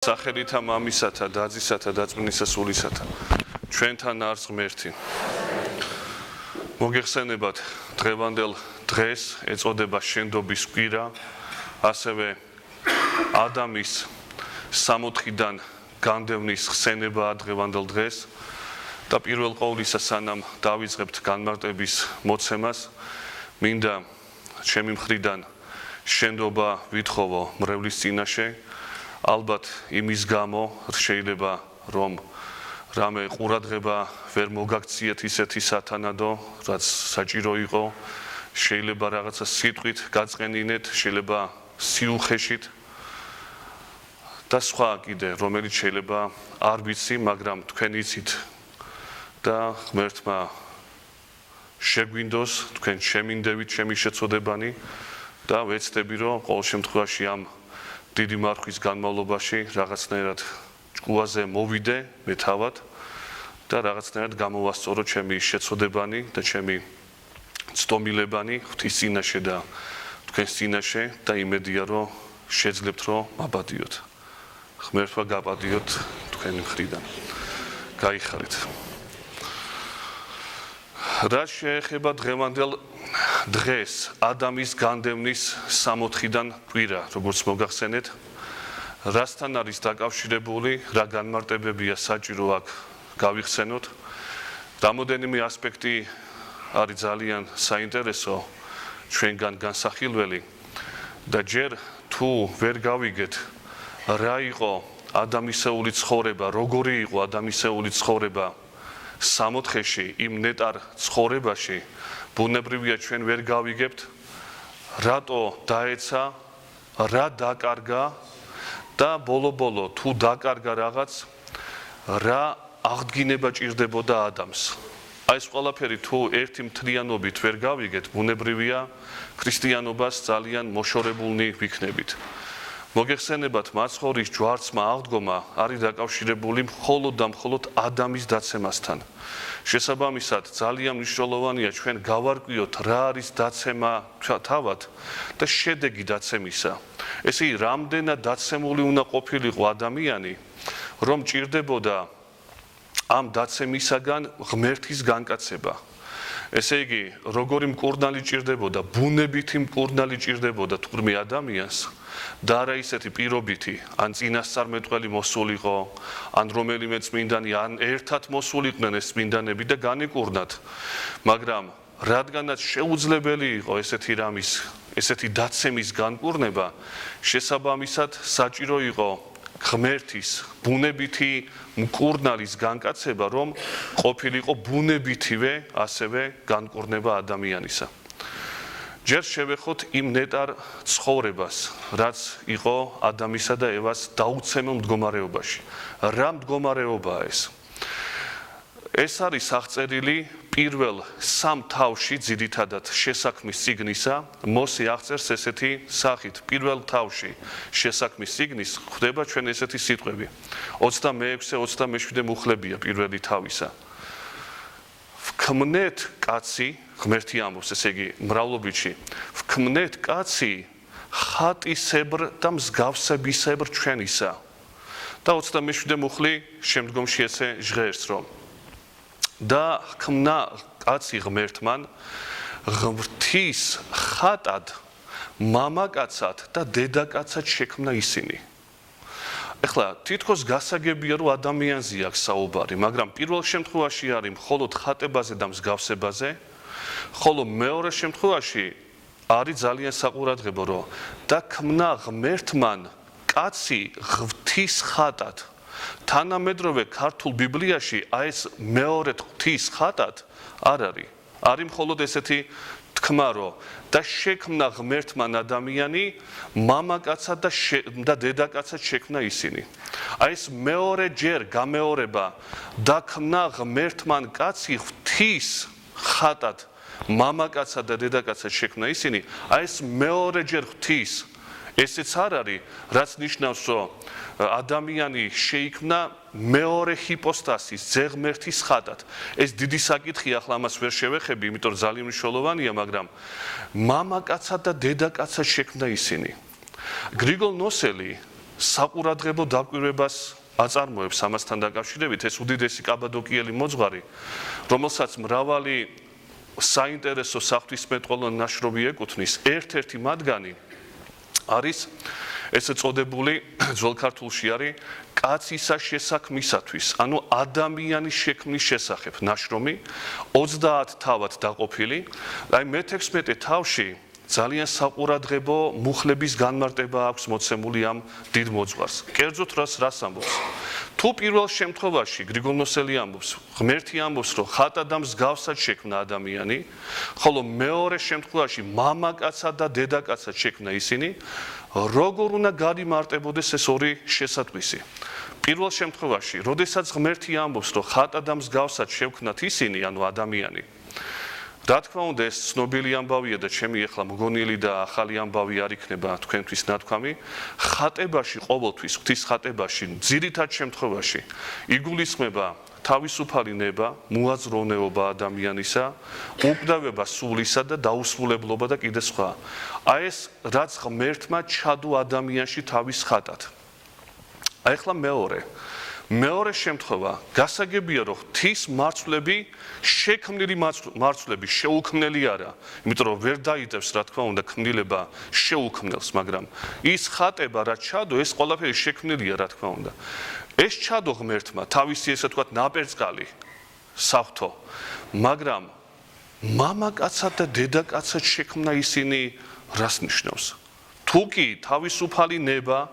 სახელითა მამისათა, დadzისათა, დაწმენისა სულისათა, ჩვენთან არს ღმერთი. მოგეხსენებათ დღევანდელ დღეს ეწოდება შენდობის კვირა, ასევე ადამის 60-დან განდევნის ხსენებაა დღევანდელ დღეს და პირველ ყოვლისა სანამ დავიწყებთ განმარტების მოცემას, მინდა ჩემი მხრიდან შენდობა ვითხოვო მრევლის წინაშე. ალბათ იმის გამო შეიძლება რომ რამე ყურადღება ვერ მოგაქციეთ ისეთი სათანადო, რაც საჭირო იყო, შეიძლება რაღაცა სიტყვით გაწყენინეთ, შეიძლება სიუხეშით და სხვა კიდე, რომელიც შეიძლება არ ვიცი, მაგრამ თქვენ იცით და ღმერთმა შეგვინდოს თქვენ შემინდებით ჩემი შეწოდებანი და ვეცდები რომ ყოველ შემთხვევაში ამ დიდი მარხვის განმავლობაში რაღაცნაირად ჭკუაზე მოვიდე მე თავად და რაღაცნაირად გამოვასწორო ჩემი შეწოდებანი და ჩემი ცდომილებანი ღვთის წინაშე და თქვენს წინაშე და იმედია რომ შეძლებთ რომ მაბადიოთ. ღმერთმა გაპადიოთ თქვენი მხრიდან. გაიხარეთ. რა შეეხება დღევანდელ დღეს ადამის განდევნის 60-დან კვირა, როგორც მოგახსენეთ, რასთან არის დაკავშირებული, რა განმარტებებია საჭირო აქ გავიხსენოთ. რამოდენიმე ასპექტი არის ძალიან საინტერესო ჩვენგან განსახილველი და ჯერ თუ ვერ გავიგეთ რა იყო ადამიანისეული ცხოვრება, როგორი იყო ადამიანისეული ცხოვრება 60-ში იმ ნეტარ ცხოვრებაში, ბუნებრივია ჩვენ ვერ გავიგებთ რატო დაეცა, რა დაკარგა და ბოლო-ბოლო თუ დაკარგა რაღაც, რა აღდგინება ჭირდებოდა ადამიანს. აი ეს ყველაფერი თუ ერთი მთლიანობით ვერ გავიგეთ, ბუნებრივია ქრისტიანობას ძალიან მოშორებულნი ვიქნებით. მოგეხსენებათ მაცხოვრის ჯვარცმა აღდგომა არის დაკავშირებული მხოლოდ და მხოლოდ ადამიანის დაცემასთან. შესაბამისად, ძალიან მნიშვნელოვანია ჩვენ გავარკვიოთ რა არის დაცემა თავად და შედეგი დაცემისა. ესე იგი, რამდენად დაცემული უნდა ყოფილიყო ადამიანი, რომ ჭირდებოდა ამ დაცემისაგან ღმერთის განკაცება. ესე იგი, როგორი მკურნალი ჭირდებოდა, ბუნებითი მკურნალი ჭირდებოდა თურმე ადამიანს და არა ისეთი პირობითი, ან წინასწარმეტყველი მოსულიყო, ან რომელიმე წმინდანი, ან ერთად მოსულიყვნენ ეს წმინდანები და განიკურნათ. მაგრამ რადგანაც შეუძლებელი იყო ესეთი დაცემის განკურნება, შესაბამისად საჭირო იყო ღმერთის ბუნებითი მკურნალის განკაცება, რომ ყოფილიყო ბუნებითივე ასევე განკურნება ადამიანისა. ჯერ შევეხოთ იმ ნეტარ ცხოვრებას, რაც იყო ადამიანსა და ევას დაუცემელ მდგომარეობაში. რა მდგომარეობაა ეს? ეს არის აღწერილი პირველ 3 თავში ძირითადად შესაქმის წიგნისა. მოსე აღწერს ესეთი სახით. პირველ თავში შესაქმის წიგნის ხვდება ჩვენ ესეთი სიტყვები. 26-27 მუხლებია პირველი თავისა. ვქმნეთ კაცი, ღმერთი ამბობს, ესე იგი მრავლობითში, ვქმნეთ კაცი ხატისებრ და მსგავსებისებრ ჩვენისა. და 27 მუხლი შემდგომში ესე ჟღერს, რომ და ხმნა კაცი ღმერთმან ღმრთის ხატად მამაკაცად და დედაკაცად შექმნა ისინი. ეხლა თითქოს გასაგებია რომ ადამიანზე აქვს საუბარი, მაგრამ პირველ შემთხვევაში არის მხოლოდ ხატებაზე და მსგავსებაზე, ხოლო მეორე შემთხვევაში არის ძალიან საყურადღებო, რომ და ქმნა ღმერთმან კაცი ღვთის ხატად. თანამედროვე ქართულ ბიბლიაში აი ეს მეორე ღვთის ხატად არ არის. არის მხოლოდ ესეთი თქმა, რომ და შექმნა ღმერთმან ადამიანი მამაკაცად და დედაკაცად შექმნა ისინი. აი ეს მეორე ჯერ გამეორება და ქმნა ღმერთმან კაცი ღვთის ხატად მამაკაცად და დედაკაცად შექმნა ისინი. აი ეს მეორე ჯერ ღვთის ესეც არ არის, რაც ნიშნავს, რომ ადამიანი შეიქმნა მეორე ჰიპოსტასის ზეღმერთის ხატად. ეს დიდი საკითხია, ახლა ამას ვერ შევეხები, იმიტომ რომ ძალიან მნიშვნელოვანია, მაგრამ მამაკაცად და დედაკაცად შექმნა ისინი. გრიგოლ ნოსელი საყურადღებო დაკვირვებას აწარმოებს ამასთან დაკავშირებით ეს უდიდესი კაბადოკიელი მოძღვარი, რომელსაც მრავალი საინტერესო საღვთისმეტყველო ნაშრომი ეკუთვნის, ერთ-ერთი მათგანი არის ესე წოდებული ძველ ქართულში არის კაცისა შესაქმნისათვის, ანუ ადამიანის შექმნის შესახებ ნაშრომი 30 თავად დაყოფილი, აი მე-16 თავში ძალიან საყურადღებო მუხლების განმარტება აქვს მოცემული ამ დიდ მოძღვარს. კერძოდ რას ამბობს? თუ პირველ შემთხვევაში გრიგოლ ნოსელი ამბობს, ღმერთი ამბობს, რომ ხატა და მსგავსად შექმნა ადამიანი, ხოლო მეორე შემთხვევაში მამაკაცად და დედაკაცად შექმნა ისინი, როგორ უნდა გამარტებოდეს ეს ორი შესატყვისი? პირველ შემთხვევაში, როდესაც ღმერთი ამბობს, რომ ხატა და მსგავსად შევქმნათ ისინი, ანუ ადამიანი, რა თქმა უნდა, ეს ცნობილი ამბავია და ჩემი ახლა მგონილი და ახალი ამბავი არ იქნება თქვენთვის ნათქვამი. ხატებაში ყოველთვის, ღვთის ხატებაში, ძირითად შემთხვევაში იგულისხმება თავისუფალი ნება, მოაზროვნეობა ადამიანისა, უკვდავება სულისა და დაუსრულებლობა და კიდე სხვა. აი ეს რაც ღმერთმა ჩადო ადამიანში თავის ხატად. აი ახლა მეორე შემთხვევა, გასაგებია, რომ ღვთის მარცვლები შექმნილი მარცვლები შეუქმნელი არა, იმიტომ რომ ვერ დაიდევს, რა თქმა უნდა, ქმნილება შეუქმნელს, მაგრამ ის ხატება, რაც ჩადო, ეს ყველაფერი შექმნილია, რა თქმა უნდა. ეს ჩადო ღმერთმა, თავისი ესე ვთქვათ, ნაპერწკალი საღვთო, მაგრამ მამაკაცად და დედაკაცად შექმნა ისინი რას ნიშნავს? თუ კი თავისუფალი ნება,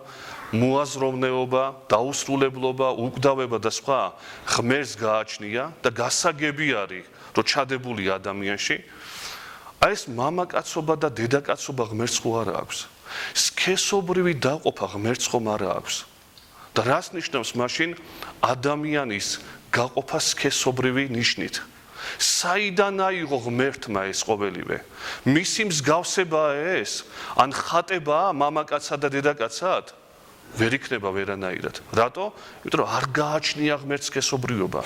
მოაზროვნეობა, დაუსრულებლობა, უკვდავება და სხვა ღმერთს გააჩნია და გასაგები არის, რომ ჩადებული ადამიანში, აი ეს მამაკაცობა და დედაკაცობა ღმერთს ხო არა აქვს. სქესობრივი დაყოფა ღმერთს ხომ არა აქვს. და რას ნიშნავს მაშინ ადამიანის გაყოფა სქესობრივი ნიშნით? საიდან აიღო ღმერთმა ეს ყოველივე? მისი მსგავსებაა ეს? ან ხატებაა მამაკაცსა და დედაკაცად? ვერ იქნება ვერანაირად. რატო? იმიტომ რომ არ გააჩნია ღმერთს სქესობრიობა.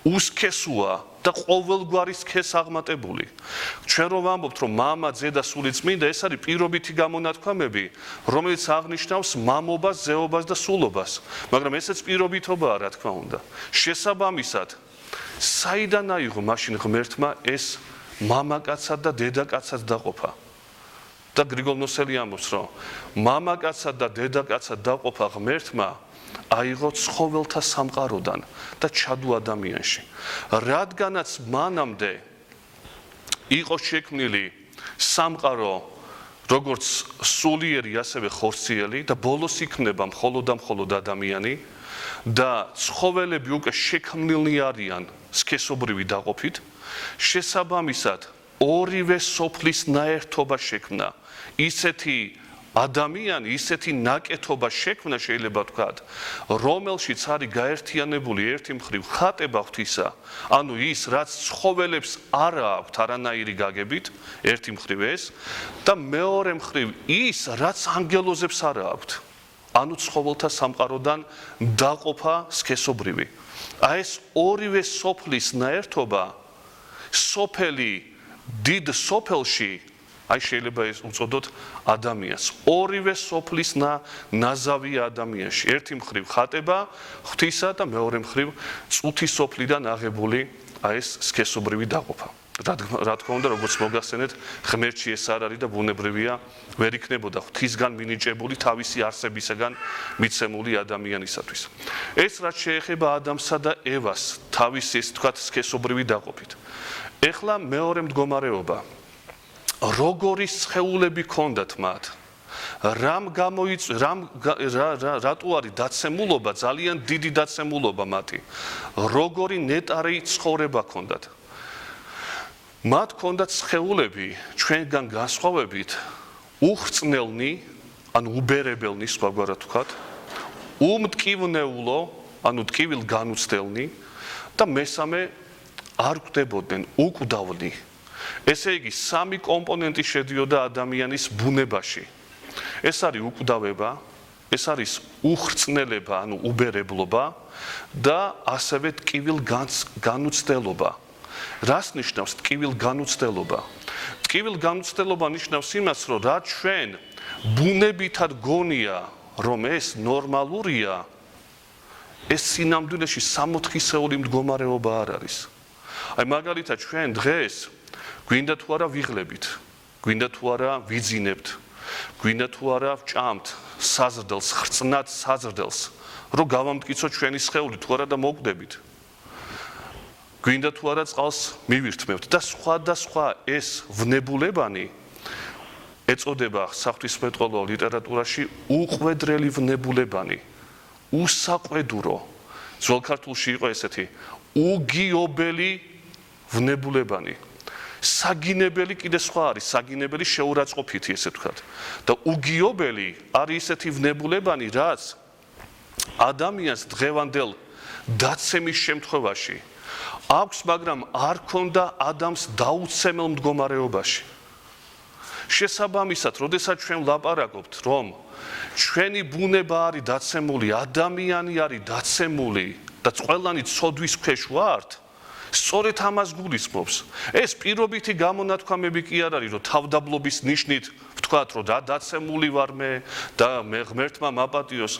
უსქესოა და ყოველგვარი სქეს აღმატებული. ჩვენ რომ ვამბობთ, რომ მამა, ძე და სული წმინდა, ეს არის პირობითი გამონათქვამები, რომელიც აღნიშნავს მამობას, ზეობას და სულობას. მაგრამ ესეც პირობითობაა, რა თქმა უნდა. შესაბამისად, საიდან აიღო მაშინ ღმერთმა ეს მამაკაცად და დედაკაცად დაყოფა? და გრიგოლ ნოსელი ამბობს, რომ მამაკაცად და დედაკაცად დაყოფა ღმერთმა აიღო ცხოველთა სამყაროდან და ჩადო ადამიანში. რადგანაც მანამდე იყო შექმნილი სამყარო, როგორც სულიერი, ასევე ხორციელი და ბოლოს იქნება მხოლოდ და მხოლოდ ადამიანი და ცხოველები უკვე შექმნილნი არიან სქესობრივი დაყოფით, შესაბამისად ორივე სოფლის ნაერთობა შექმნა. ისეთი ადამიანი, ისეთი ნაკეთობა შექმნა შეიძლება ვთქვათ, რომელშიც არის გაერთიანებული ერთი მხრივ ხატება ღვთისა, ანუ ის, რაც ცხოველებს არ აქვთ არანაირი გაგებით, ერთი მხრივ ეს, და მეორე მხრივ ის, რაც ანგელოზებს არ აქვთ, ანუ ცხოველთა სამყაროდან დაყოფა სქესობრივი. აი ეს ორივე სოფლის ნაერთობა, სოფელი დიდ სოფელში, აი შეიძლება ეს უწოდოთ ადამიანს. ორივე სოფლის ნაზავია ადამიანში. ერთი მხრივ ხატება ღვთისა და მეორე მხრივ წუთი სოფლიდან აღებული აი ეს სქესობრივი დაყოფა. რა თქმა უნდა, როგორც მოგახსენეთ, ღმერთში ეს არ არის და ბუნებრივია, ვერ იქნებოდა ღვთისგან მინიჭებული თავისი არსებისაგან მიცემული ადამიანისათვის. ეს რაც შეეხება ადამიანსა და ევას თავისი ეს თქვათ სქესობრივი დაყოფით. ეხლა მეორე მდგომარეობა. როგორი სხეულები ქონდათ მათ? რატო არის დაცემულობა, ძალიან დიდი დაცემულობა მათი? როგორი ნეტარი ცხოვრება ქონდათ? მათ ქონდათ სხეულები ჩვენგან განსხვავებით უხრწნელნი, ანუ უბერებელნი, სხვაგვარად ვთქვათ, უმტკივნეულო, ანუ ტკივილ განუცდელნი და მესამე არ გვდებოდნენ უკვდავნი. ესე იგი, სამი კომპონენტი შედიოდა ადამიანის ბუნებაში. ეს არის უკვდავება, ეს არის უხრწნელება, ანუ უბერებლობა და ასევე ტკივილ განუცდელობა. რას ნიშნავს ტკივილ განუცდელობა? ტკივილ განუცდელობა ნიშნავს იმას, რომ რაც ჩვენ ბუნებითად გონია, რომ ეს ნორმალურია, ეს სინამდვილეში სამოთხისეული მდგომარეობა არ არის. აი მაგალითად ჩვენ დღეს გვინდა თუ არა ვიღლებით, გვინდა თუ არა ვიძინებთ, გვინდა თუ არა ვჭამთ საზრდელს, ხრწნად საზრდელს, რომ გავამტკიცოთ ჩვენი სხეული თუ არა და მოვკვდებით. გვინდა თუ არა წყალს მივირთმევთ და სხვა ეს ვნებულებანი ეწოდება საღვთისმეტყველო ლიტერატურაში უყვედრელი ვნებულებანი, უსაყვედურო. ძველ ქართულში იყო ესეთი უგიობელი ვნებულებანი. საგინებელი კიდე სხვა არის, საგინებელი შეურაცხყოფითი ესე ვთქვათ. და უგიობელი არის ესეთი ვნებულებანი, რაც ადამიანს დღევანდელ დაცემის შემთხვევაში აქვს, მაგრამ არ ქონდა ადამიანს დაუცემელ მდგომარეობაში. შესაბამისად, როდესაც ჩვენ ვლაპარაკობთ, რომ ჩვენი ბუნება არის დაცემული, ადამიანი არის დაცემული და ყველანი ცოდვის ქვეშ ვართ, სწორედ ამას გულისხმობს. ეს პირობითი გამონათქვამები კი არ არის, რომ თავდაბლობის ნიშნით ვთქვათ, რომ დაცემული ვარ მე და მე ღმერთმა მაპატიოს.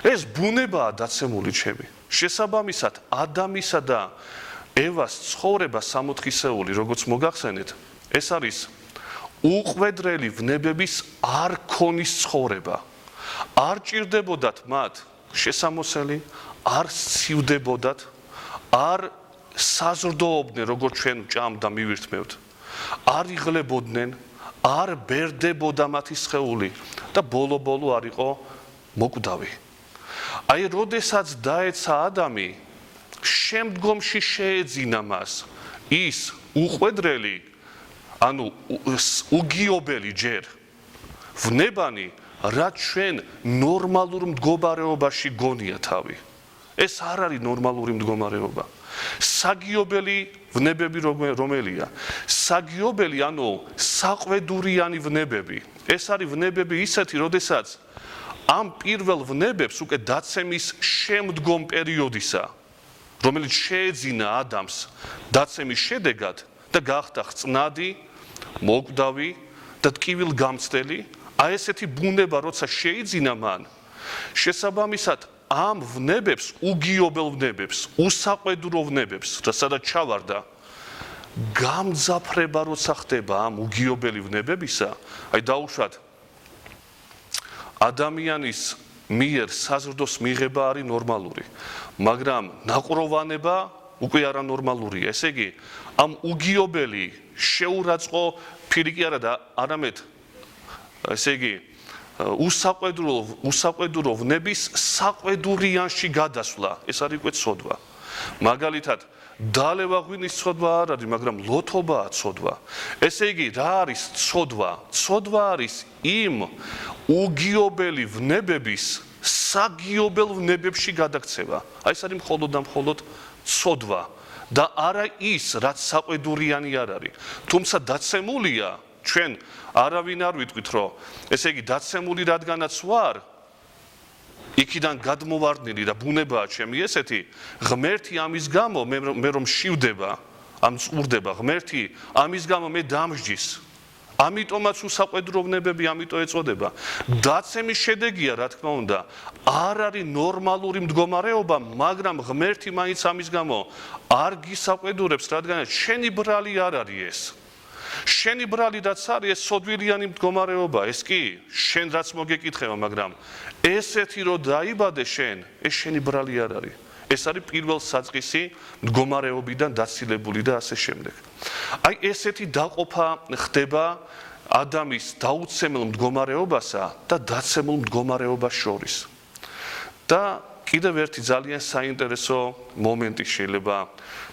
ეს ბუნებაა დაცემული ჩემი. შესაბამისად, ადამიანსა და ევას ცხოვრება სამოთხისეული, როგორც მოგახსენეთ, ეს არის უყვედრელი ვნებების არ ქონის ცხოვრება. არ ჭირდებოდათ მათ შესამოსელი, არ სცივდებოდათ, არ საზრდოობდნენ, როგორც ჩვენ ვჭამ და მივირთმევთ. არ იღლებოდნენ, არ ბერდებოდა მათი სხეული და ბოლო-ბოლო არ იყო მოკვდავი. აი, როდესაც დაეცა ადამი, შემდგომში შეეძინა მას ის უყვედრელი, ანუ უგიობელი ჯერ ვნებანი, რაც ჩვენ ნორმალურ მდგომარეობაში გონია თავი. ეს არ არის ნორმალური მდგომარეობა. საგიობელი ვნებები რომელია? საგიობელი, ანუ საყვედურიანი ვნებები. ეს არის ვნებები ისეთი, როდესაც ამ პირველ ვნებებს უკვე დაცემის შემდგომ პერიოდისა, რომელიც შეეძინა ადამიანს დაცემის შედეგად და გახდა ხრწნადი, მოკვდავი და ტკივილგამცდელი, აი ესეთი ბუნება როცა შეიძინა მან, შესაბამისად ამ ვნებებს, უგიობელ ვნებებს, უსაყვედურო ვნებებს, სადაც ჩავარდა, გამძაფრება როცა ხდება ამ უგიობელი ვნებებისა, აი დაუშვათ ადამიანის მიერ საზრდოს მიღება არის ნორმალური, მაგრამ ნაყროვანება უკვე არანორმალურია. ესე იგი, ამ უგიობელი შეურაცხყოფ ფირი კი არა და არამედ ესე იგი უსაყვედურო ვნების საყვედურიანში გადასვლა, ეს არის უკვე ცოდვა. მაგალითად, დალევა ღვინის ცოდვა არ არის, მაგრამ ლოთობაა ცოდვა. ესე იგი, რა არის ცოდვა? ცოდვა არის იმ უგიობელი ვნებების საგიობელ ვნებებში გადაქცევა. აი ეს არის მხოლოდ და მხოლოდ ცოდვა და არა ის, რაც საყვედურიანი არ არის. თუმცა დაცემულია, ჩვენ არავინ არ ვიტყვით, რომ ესე იგი დაცემული რადგანაც ვარ, იქიდან გადმოვარდნილი და ბუნებაა ჩემი ესეთი, ღმერთი ამის გამო მე რომ შივდება, ამ წურდება ღმერთი, ამის გამო მე დამსჯის. ამიტომაც უსაყვედურო ვნებები ამიტომ ეწოდება. დაცემის შედეგია, რა თქმა უნდა, არ არის ნორმალური მდგომარეობა, მაგრამ ღმერთი მაინც ამის გამო არ გისაყვედურებს, რადგანაც შენი ბრალი არ არის ეს. შენი ბრალი რაც არის, ეს სოდვილიანი მდგომარეობა, ეს კი შენ რაც მოგეკითხება, მაგრამ ესეთი რომ დაიბადე შენ, ეს შენი ბრალი არ არის. ეს არის პირველ საწყისი მდგომარეობიდან დაცილებული და ასე შემდეგ. აი ესეთი დაყოფა ხდება ადამიანის დაუცემელ მდგომარეობასა და დაცემულ მდგომარეობას შორის. და კიდევ ერთი ძალიან საინტერესო მომენტი შეიძლება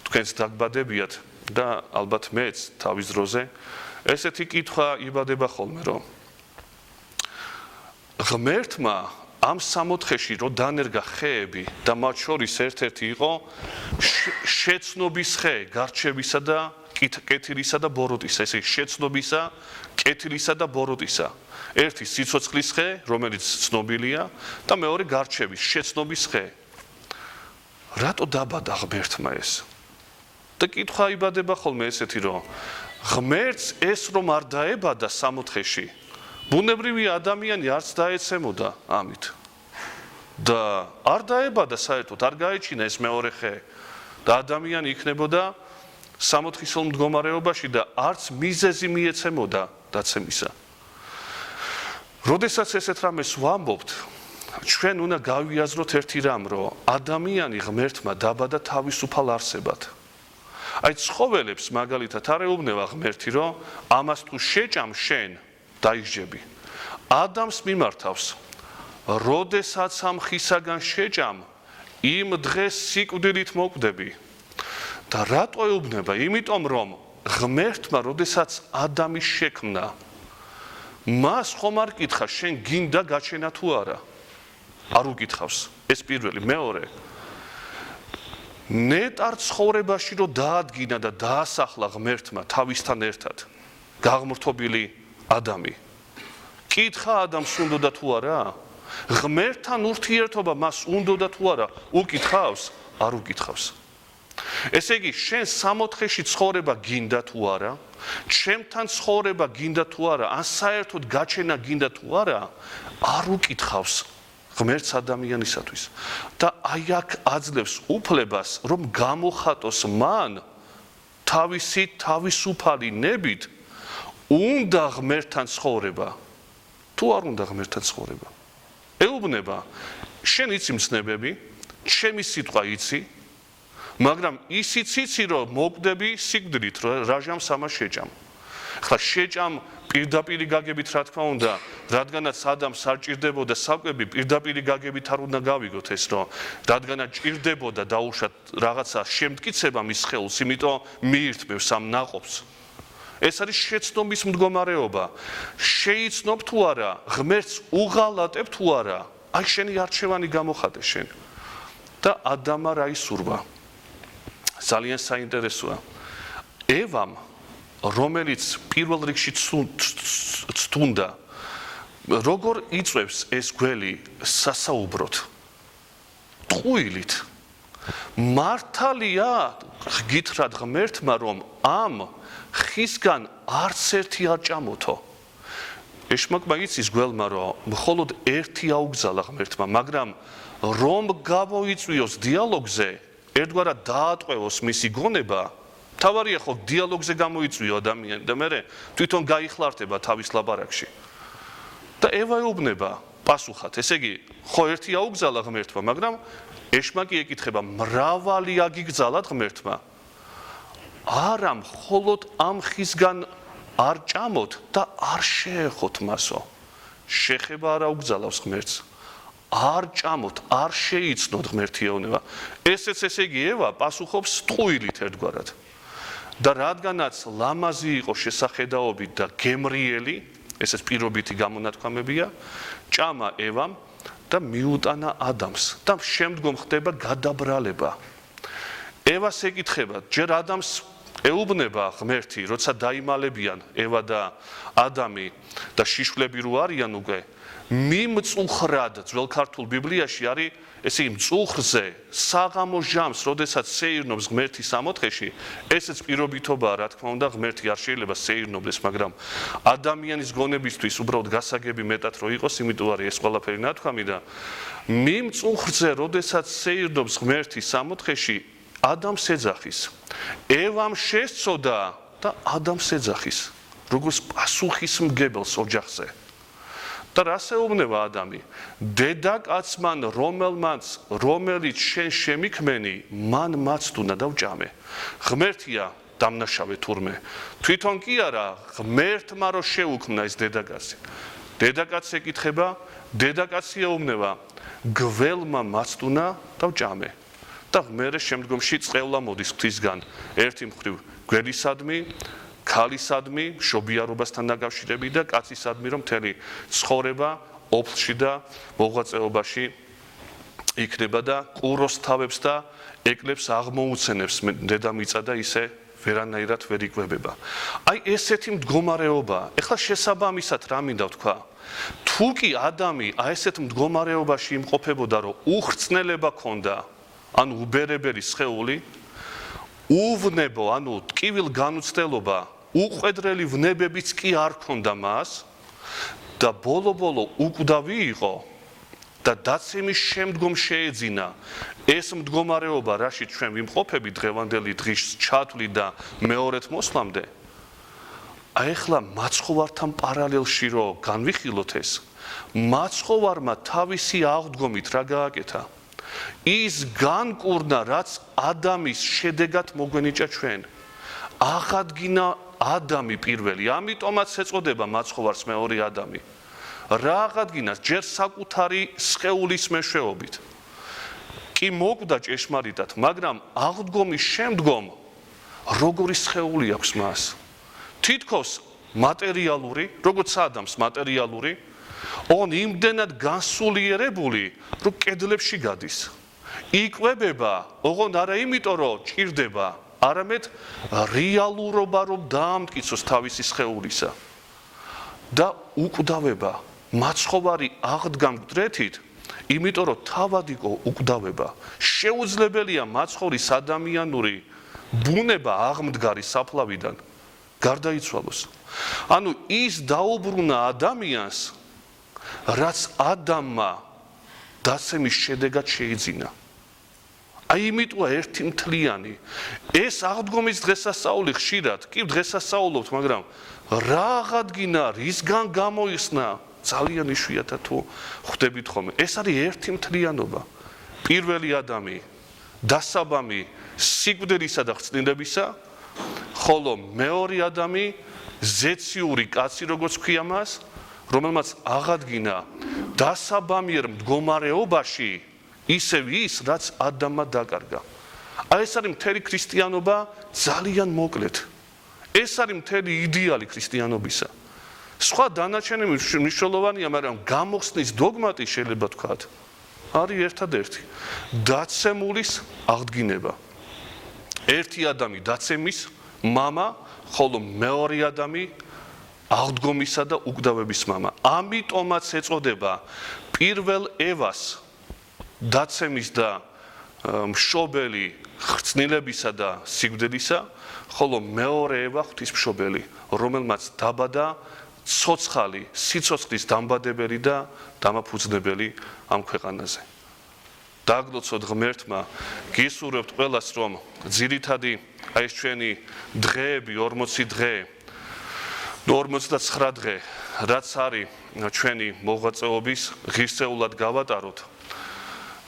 თქვენს დაგბადებიათ და ალბათ მეც თავის დროზე ესეთი კითხვა იბადება ხოლმე, რომ ღმერთმა ამ სამოთხეში რო დანერგა ხეები და მათ შორის ერთ-ერთი იყო შეცნობის ხე, გარჩევისა და კეთილისა და ბოროტისა, ესე შეცნობისა, კეთილისა და ბოროტისა. ერთი სიცოცხლის ხე, რომელიც ცნობილია და მეორე გარჩევის, შეცნობის ხე. რატო დაბადა ღმერთმა ეს? და კითხვა იბადება ხოლმე ესეთი, რომ ღმერთს ეს რომ არ დაებადა სამოთხეში, ბუნებრივი ადამიანი არც დაეცემოდა ამით. და არ დაებადა საერთოდ, არ გაეჩინა ეს მეორე ხე და ადამიანი იქნებოდა სამოთხისეულ მდგომარეობაში და არც მიზეზი მიეცემოდა დაცემისა. როდესაც ესეთ რამეს ვამბობთ, ჩვენ უნდა გავიაზროთ ერთი რამ, რომ ადამიანი ღმერთმა დაბადა თავისუფალ არსებად. აი ცხოველებს მაგალითად არ ეუბნება ღმერთი, რომ ამას თუ შეჭამ შენ დაიჯები. ადამიანს მიმართავს, როდესაც ამ ხისაგან შეჭამ, იმ დღეს სიკვდილით მოკვდები. და რატო ეუბნება? იმიტომ რომ ღმერთმა როდესაც ადამი შექმნა, მას ხომ არ კითხა შენ გინდა გაჩენა თუ არა? არ უკითხავს. ეს პირველი, მეორე. ნეტარ ცხოვრებაში რომ დაადგინა და დაასახლა ღმერთმა თავისთან ერთად გაღმრთობილი ადამი. კითხა ადამიანს უნდოდა თუ არა? ღმერთთან ურთიერთობა მას უნდოდა თუ არა? უკითხავს? არ უკითხავს. ესე იგი, შენ სამოთხეში ცხოვრება გინდა თუ არა? ჩემთან ცხოვრება გინდა თუ არა? ან საერთოდ გაჩენა გინდა თუ არა? არ უკითხავს ღმერთს ადამიანისათვის. და აი აქ აძლევს უფლებას, რომ გამოხატოს მან თავისი თავისუფალი ნებით უნდა ღმერთთან ცხოვრება. თუ არ უნდა ღმერთთან ცხოვრება? ეუბნება, შენ იცი მცნებები, ჩემი სიტყვა იცი, მაგრამ ისიც იცი, რომ მოკვდები სიკვდილით, რაჟამს ამას შეჭამ. ხლა შეჭამ პირდაპირი გაგებით რა თქმა უნდა, რადგანაც ადამიანს არ ჭირდებოდა საკვები, პირდაპირი გაგებით არ უნდა გავიგოთ ეს, რომ რადგანაც ჭირდებოდა დაუშვათ რაღაცა შემტკიცება მის სხეულს, იმიტომ მიირთმევს ამ ნაყოფს. ეს არის შეცნობის მდგომარეობა. შეიცნობ თუ არა, ღმერთს უღალატებ თუ არა, აი შენი არჩევანი გამოხატე შენ. და ადამა რა ისურვა? ძალიან საინტერესოა. ევამ, რომელიც პირველ რიგში ცთუნდა, როგორ იწვევს ეს გველი სასაუბროდ? ტყუილით. მართალია გითხრათ ღმერთმა, რომ ამ ხისგან არც ერთი არ ჭამოთო. ეშმაკმა იცის გველმა, რომ მხოლოდ ერთი აუგზალა ღმერთმა, მაგრამ რომ გამოიწვიოს დიალოგზე, ერთგვარად დაატყვევოს მისი გონება, თავარია ხო დიალოგზე გამოიწვიო ადამიანი და მე თვითონ გაიხლართება თავის ლაბარაკში. და ევა ეუბნება პასუხად, ესე იგი, ხო ერთი აუგზალა ღმერთმა, მაგრამ ეშმაკი ეკითხება, მრავალი აგიგზალათ ღმერთმა? არა, მხოლოდ ამ ხისგან არ ჭამოთ და არ შეეხოთ მასო. შეხება არ აუგზალავს ღმერთს. არ ჭამოთ, არ შეიცნოთ ღმერთი ეუბნება. ესეც ესე იგი ევა პასუხობს ტყუილით ერთგვარად. და რადგანაც ლამაზი იყო შესახედაობით და გემრიელი, ესეც პირობითი გამონათქვამებია, ჭამა ევამ და მიუტანა ადამიანს და შემდგომ ხდება გადაბრალება. ევას ეკითხება, ჯერ ადამიანს ეუბნება ღმერთი, როცა დაიმალებიან ევა და ადამი და შიშვლები რო არიან უკვე, მიმწუხრად ძველ ქართულ ბიბლიაში არის ესე იგი მწუხრზე საღამო ჟამს, როდესაც სეირნობს ღმერთი სამოთხეში, ესეც პირობითობაა, რა თქმა უნდა, ღმერთი არ შეიძლება სეირნობდეს, მაგრამ ადამიანის გონებისთვის უბრალოდ გასაგები მეტად რო იყოს, იმიტომ არის ეს ყველაფერი ნათქვამი და მიმწუხრზე, როდესაც სეირნობს ღმერთი სამოთხეში, ადამიანს ეძახის. ევამ შესწოდა და ადამიანს ეძახის, როგორც პასუხისმგებელს ოჯახზე. და რას ეუბნება ადამი? დედაკაცმან რომელიც შენ შემიქმენი, მან მაცდუნა და ვჭამე. ღმერთია დამნაშავე თურმე. თვითონ კი არა, ღმერთმა რო შეუქმნა ეს დედაკაცი. დედაკაცს ეკითხება, დედაკაცი ეუბნება, გველმა მაცდუნა და ვჭამე. და მერე შემდგომში წყევლა მოდის ღვთისგან, ერთი მხრივ გველისადმი, ქალისადმი, მშობიარობასთან დაკავშირებით და კაცისადმი, რომ მთელი ცხოვრება ოფლში და მოღვაწეობაში იქნება და ყუროს თავებს და ეკლებს აღმოუცენებს დედამიწა და ისე ვერანაირად ვერ იკვებება. აი ესეთი მდგომარეობა. ეხლა შესაბამისად რა მინდა ვთქვა? თუ კი ადამი აი ესეთ მდგომარეობაში იმყოფებოდა, რომ უხრწნელება ქონდა, ანუ უბერებელი სხეული, უვნებო, ანუ ტკივილ განუცდელობა, უყვედრელი ვნებებიც კი არ ქონდა მას და ბოლო-ბოლო უკვდავი იყო, და დაცემის შემდგომ შეეძინა ეს მდგომარეობა, რაშიც ჩვენ ვიმყოფებით დღევანდელი დღის ჩათვლით და მეორედ მოსვლამდე, აი ახლა მაცხოვართან პარალელში რო განვიხილოთ ეს, მაცხოვარმა თავისი აღდგომით რა გააკეთა? ის განკურნა, რაც ადამის შედეგად მოგვენიჭა ჩვენ. აღადგინა ადამი პირველი, ამიტომაც ეწოდება მაცხოვარს მეორე ადამი. რა აღადგინას? ჯერ საკუთარი სხეულის მეშვეობით. კი მოკვდა ჭეშმარიტად, მაგრამ აღდგომის შემდგომ როგორი სხეული აქვს მას? თითქოს მატერიალური, როგორც ადამს მატერიალური, ოღონ იმდენად განსულიერებული, რომ კედლებში გადის. იკვებება, ოღონ არა იმიტომ, რომ ჭირდება, არამედ რეალურობა რომ დაამტკიცოს თავისი სხეულისა. და უკვდავება, მაცხოვარი აღდგა მკვდრეთით, იმიტომ რომ თავად იყო უკვდავება. შეუძლებელია მაცხოვრის ადამიანური ბუნება აღმდგარი საფლავიდან გარდაიცვალოს. ანუ ის დაუბრუნა ადამიანს, რაც ადამმა დაცემის შედეგად შეიძინა. აი იმიტოა ერთი მთლიანი. ეს აღდგომის დღესასწაული ხშირად, კი დღესასწაულობთ, მაგრამ რა აღადგინა, რისგან გამოიხსნა, ძალიან იშვიათად თუ ხვდებით ხოლმე. ეს არის ერთი მთლიანობა. პირველი ადამი დასაბამი სიკვდილისა და ხრწნილებისა, ხოლო მეორე ადამი ზეციური კაცი, როგორც ქვია მას, რომელმაც აღადგინა დასაბამიერ მდგომარეობაში ისევ ის, რაც ადამმა დაკარგა. აი ეს არის მთელი ქრისტიანობა ძალიან მოკლედ. ეს არის მთელი იდეალი ქრისტიანობისა. სხვა დანარჩენი მნიშვნელოვანია, მაგრამ გამოხსნის დოგმატი შეიძლება თქვათ, არის ერთადერთი. დაცემულის აღდგინება. ერთი ადამი დაცემის მამა, ხოლო მეორე ადამი აღდგომისა და უკვდავების მამა. ამიტომაც ეწოდება პირველ ევას დაცემის და მშობელი ხრწნილებისა და სიკვდილისა, ხოლო მეორე ევა ღვთისმშობელი, რომელმაც დაბადა ცოცხალი, სიცოცხლის დამბადებელი და დამაფუძნებელი ამ ქვეყანაზე. დაგლოცოთ ღმერთმა, გისურვებთ ყველას, რომ ძირითადი აი ეს ჩვენი დღეები, 40 დღე, 49 დღე, რაც არის ჩვენი მოღვაწეობის, ღირსეულად გავატაროთ.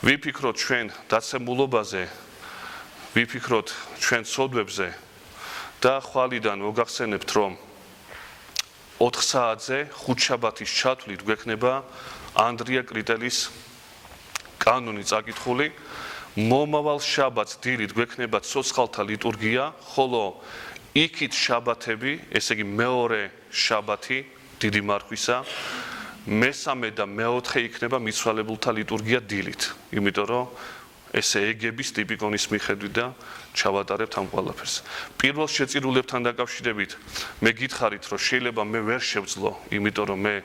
ვიფიქროთ ჩვენ დაცემულობაზე, ვიფიქროთ ჩვენ ცოდვებზე და ხვალიდან მოგახსენებთ, რომ 4 საათზე ხუთშაბათის ჩათვლით გვექნება ანდრია კრიტელის კანონი წაკითხული. მომავალ შაბათს დილით გვექნება ცოცხალთა ლიტურგია, ხოლო იქით შაბათები, ესე იგი მეორე შაბათი დიდი მარხვისა, მესამე და მეოთხე იქნება მიცვალებულთა ლიტურგია დილით, იმიტომ რომ ესე ეგების ტიპიკონის მიხედვით და ჩავატარებთ ამ ყველაფერს. პირველ შეწირულებთან დაკავშირებით მე გითხარით, რომ შეიძლება მე ვერ შევძლო, იმიტომ რომ მე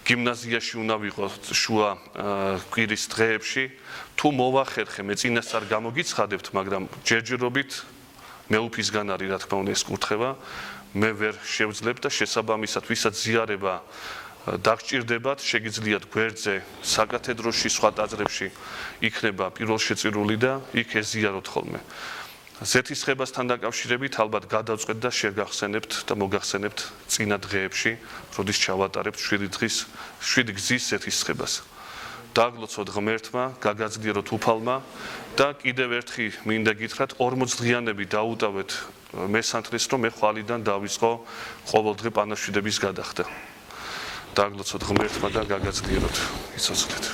გიმნაზიაში უნდა ვიყო შუა კვირის დღეებში, თუ მოვახერხე, მე წინასწარ გამოგიცხადებთ, მაგრამ ჯერჯერობით მეუფისგან არის, რა თქმა უნდა, ეს კურთხევა, მე ვერ შევძლებ და შესაბამისად, ვისაც ზიარება დაგჭირდებათ, შეგიძლიათ გვერდზე, საკათედროში, სხვა ტაძრებში იქნება პირველ შეწირული და იქ ეზიაროთ ხოლმე. ზეთისხებასთან დაკავშირებით ალბათ გადავწყვეტ და შეგახსენებთ და მოგახსენებთ წინა დღეებში, როდის ჩავატარებთ 7 გზის ზეთისხებას. დაგლოცოთ ღმერთმა, გაგაძლიეროთ უფალმა და კიდევ ერთხი მინდა გითხრათ, 40 დღიანები დაუტოვეთ მესანთლეს, რომ მე ხვალიდან დავიწყო ყოველდღე პანაშვიდების გადახდა. დაგლოცოთ ღმერთმა და გაგაძლიეროთ იცოცხლეთ.